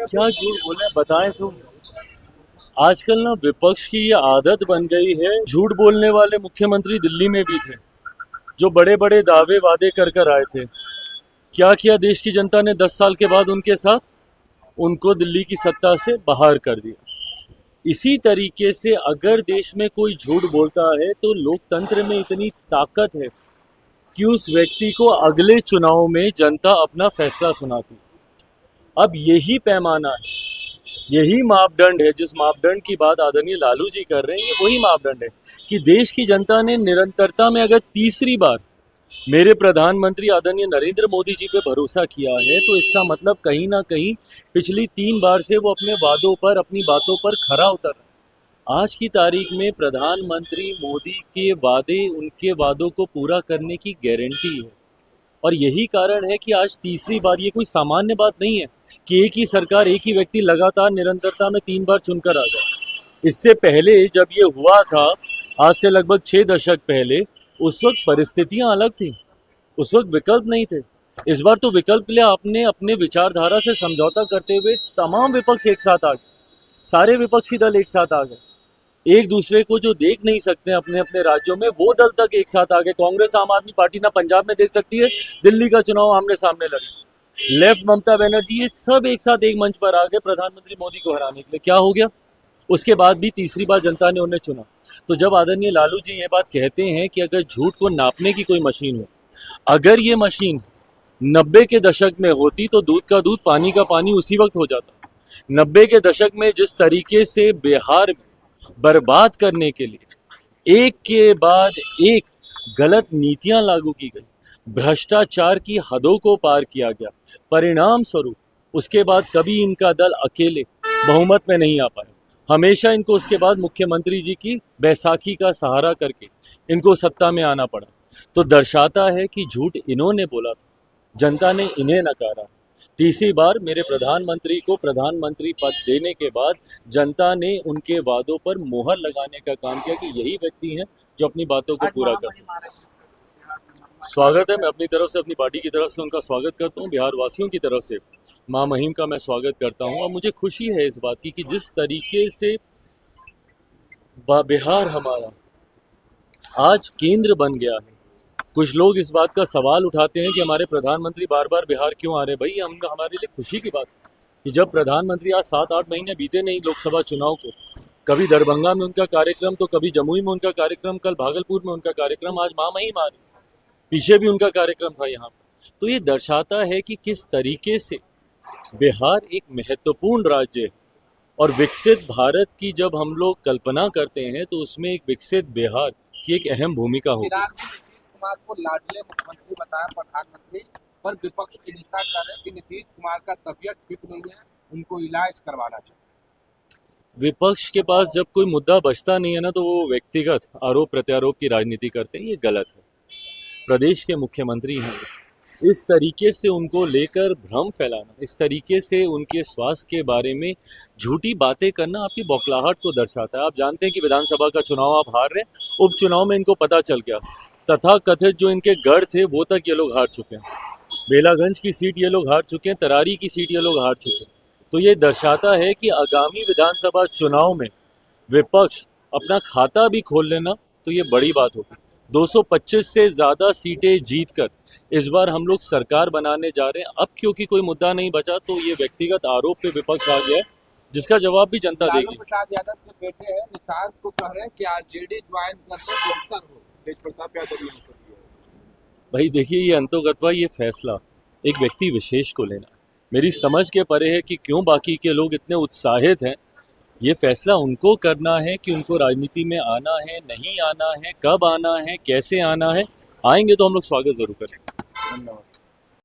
क्या झूठ बोले बताएं तो। आजकल ना विपक्ष की ये आदत बन गई है। झूठ बोलने वाले मुख्यमंत्री दिल्ली में भी थे, जो बड़े बड़े दावे वादे कर कर आए थे। क्या किया देश की जनता ने 10 साल के बाद उनके साथ? उनको दिल्ली की सत्ता से बाहर कर दिया। इसी तरीके से अगर देश में कोई झूठ बोलता है तो लोकतंत्र में इतनी ताकत है कि उस व्यक्ति को अगले चुनाव में जनता अपना फैसला सुनाती। अब यही पैमाना है, यही मापदंड है। जिस मापदंड की बात आदरणीय लालू जी कर रहे हैं, ये वही मापदंड है कि देश की जनता ने निरंतरता में अगर तीसरी बार मेरे प्रधानमंत्री आदरणीय नरेंद्र मोदी जी पे भरोसा किया है, तो इसका मतलब कहीं ना कहीं पिछली 3 बार से वो अपने वादों पर, अपनी बातों पर खरा उतर रहा है। आज की तारीख में प्रधानमंत्री मोदी के वादे, उनके वादों को पूरा करने की गारंटी है। और यही कारण है कि आज तीसरी बार, ये कोई सामान्य बात नहीं है कि एक ही सरकार, एक ही व्यक्ति लगातार निरंतरता में 3 बार चुनकर आ जाए। इससे पहले जब ये हुआ था, आज से लगभग 6 दशक पहले, उस वक्त परिस्थितियां अलग थी, उस वक्त विकल्प नहीं थे। इस बार तो विकल्प के लिए आपने अपने विचारधारा से समझौता करते हुए तमाम विपक्ष एक साथ आ गए, सारे विपक्षी दल एक साथ आ गए। एक दूसरे को जो देख नहीं सकते अपने अपने राज्यों में, वो दल तक एक साथ आ गए। कांग्रेस आम आदमी पार्टी ना पंजाब में देख सकती है, दिल्ली का चुनाव आमने सामने लड़े। लेफ्ट ममता बनर्जी, ये सब एक साथ एक मंच पर आ गए प्रधानमंत्री मोदी को हराने के लिए। क्या हो गया? उसके बाद भी तीसरी बार जनता ने उन्हें चुना। तो जब आदरणीय लालू जी ये बात कहते हैं कि अगर झूठ को नापने की कोई मशीन हो, अगर ये मशीन 90 के दशक में होती तो दूध का दूध, पानी का पानी उसी वक्त हो जाता। 90 के दशक में जिस तरीके से बिहार में बर्बाद करने के लिए एक के बाद एक गलत नीतियां लागू की गई, भ्रष्टाचार की हदों को पार किया गया, परिणाम स्वरूप उसके बाद कभी इनका दल अकेले बहुमत में नहीं आ पाया। हमेशा इनको उसके बाद मुख्यमंत्री जी की बैसाखी का सहारा करके इनको सत्ता में आना पड़ा। तो दर्शाता है कि झूठ इन्होंने बोला था, जनता ने इन्हें नकारा। तीसरी बार मेरे प्रधानमंत्री को प्रधानमंत्री पद देने के बाद जनता ने उनके वादों पर मोहर लगाने का काम किया कि यही व्यक्ति हैं जो अपनी बातों को पूरा कर सकते। स्वागत है, मैं अपनी तरफ से, अपनी पार्टी की तरफ से उनका स्वागत करता हूँ। बिहार वासियों की तरफ से माँ महिम का मैं स्वागत करता हूँ। और मुझे खुशी है इस बात की कि जिस तरीके से बिहार हमारा आज केंद्र बन गया है। कुछ लोग इस बात का सवाल उठाते हैं कि हमारे प्रधानमंत्री बार बार बिहार क्यों आ रहे हैं। भाई, हमारे लिए खुशी की बात है कि जब प्रधानमंत्री, आज 7-8 महीने बीते नहीं लोकसभा चुनाव को, कभी दरभंगा में उनका कार्यक्रम, तो कभी जमुई में उनका कार्यक्रम, कल भागलपुर में उनका कार्यक्रम, आज माँ महिम आ रही, पीछे भी उनका कार्यक्रम था यहाँ पर। तो ये दर्शाता है कि किस तरीके से बिहार एक महत्वपूर्ण राज्य है। और विकसित भारत की जब हम लोग कल्पना करते हैं तो उसमें एक विकसित बिहार की एक अहम भूमिका होगी। कुमार को लाडले मुख्यमंत्री बताया प्रधानमंत्री, पर विपक्ष के नेता कह रहे हैं कि नीतीश कुमार का तबीयत ठीक नहीं है, उनको इलाज करवाना चाहिए। विपक्ष के पास जब कोई मुद्दा बचता नहीं है ना, तो वो व्यक्तिगत आरोप प्रत्यारोप की राजनीति करते हैं। ये गलत है। प्रदेश के मुख्यमंत्री हैं, इस तरीके से उनको लेकर भ्रम फैलाना, इस तरीके से उनके स्वास्थ्य के बारे में झूठी बातें करना आपकी बौखलाहट को दर्शाता है। आप जानते हैं कि विधानसभा का चुनाव आप हार रहे हैं, उपचुनाव में इनको पता चल गया, तथा कथित जो इनके गढ़ थे वो तक ये लोग हार चुके हैं। बेलागंज की सीट ये लोग हार चुके हैं, तरारी की सीट ये लोग हार चुके हैं। तो ये दर्शाता है कि आगामी विधानसभा चुनाव में विपक्ष अपना खाता भी खोल लेना तो ये बड़ी बात होगी। 225 से ज़्यादा सीटें जीतकर इस बार हम लोग सरकार बनाने जा रहे हैं। अब क्योंकि कोई मुद्दा नहीं बचा तो ये व्यक्तिगत आरोप पे विपक्ष आ गया है, जिसका जवाब भी जनता देगी। लालू प्रसाद यादव के बेटे हैं निशांत को कह रहे हैं कि आरजेडी ज्वाइन कर लो, बेहतर हो। तेज प्रताप यादव ने भाई देखिए, ये अंतोगत्वा, ये फैसला एक व्यक्ति विशेष को लेना मेरी समझ के परे है कि क्यों बाकी के लोग इतने उत्साहित हैं। ये फैसला उनको करना है कि उनको राजनीति में आना है, नहीं आना है, कब आना है, कैसे आना है। आएंगे तो हम लोग स्वागत जरूर करेंगे। धन्यवाद।